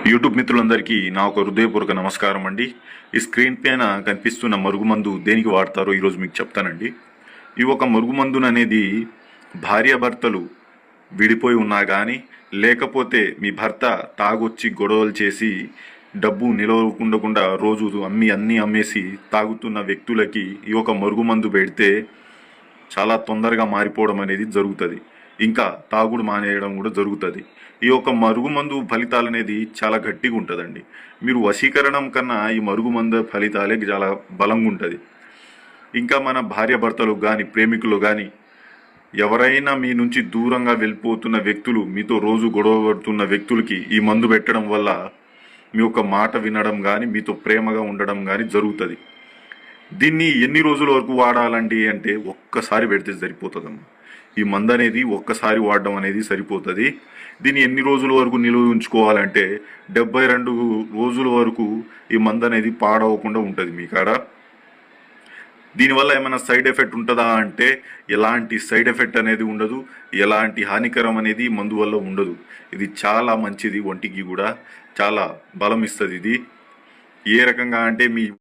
YouTube మిత్రులందరికీ నా ఒక హృదయపూర్వక నమస్కారం అండి. ఈ స్క్రీన్ పైన కనిపిస్తున్న మరుగుమందు దేనికి వాడతారో ఈరోజు మీకు చెప్తానండి. ఈ ఒక మరుగుమందును అనేది భార్యాభర్తలు విడిపోయి ఉన్నా కానీ, లేకపోతే మీ భర్త తాగొచ్చి గొడవలు చేసి డబ్బు నిలవకుండా రోజు అన్నీ అమ్మేసి తాగుతున్న వ్యక్తులకి ఈ ఒక మరుగుమందు పెడితే చాలా తొందరగా మారిపోవడం అనేది జరుగుతుంది. ఇంకా తాగుడు మానేయడం కూడా జరుగుతుంది. ఈ యొక్క మరుగుమందు ఫలితాలు అనేది చాలా గట్టిగా ఉంటుందండి. మీరు వశీకరణం కన్నా ఈ మరుగుమందు ఫలితాలే చాలా బలంగా ఉంటుంది. ఇంకా మన భార్యాభర్తలు కానీ, ప్రేమికులు కానీ, ఎవరైనా మీ నుంచి దూరంగా వెళ్ళిపోతున్న వ్యక్తులు, మీతో రోజు గొడవ పడుతున్న వ్యక్తులకి ఈ మందు పెట్టడం వల్ల మీ యొక్క మాట వినడం కానీ, మీతో ప్రేమగా ఉండడం కానీ జరుగుతుంది. దీన్ని ఎన్ని రోజుల వరకు వాడాలండి అంటే ఒక్కసారి పెడితే సరిపోతుందమ్మా. ఈ మందు అనేది ఒక్కసారి వాడడం అనేది సరిపోతుంది. దీన్ని ఎన్ని రోజుల వరకు నిల్వ ఉంచుకోవాలంటే 72 రోజుల వరకు ఈ మందు అనేది పాడవకుండా ఉంటుంది మీ కాడ. దీనివల్ల ఏమైనా సైడ్ ఎఫెక్ట్ ఉంటుందా అంటే ఎలాంటి సైడ్ ఎఫెక్ట్ అనేది ఉండదు. ఎలాంటి హానికరం అనేది మందు వల్ల ఉండదు. ఇది చాలా మంచిది, ఒంటికి కూడా చాలా బలం ఇస్తుంది. ఇది ఏ రకంగా అంటే మీ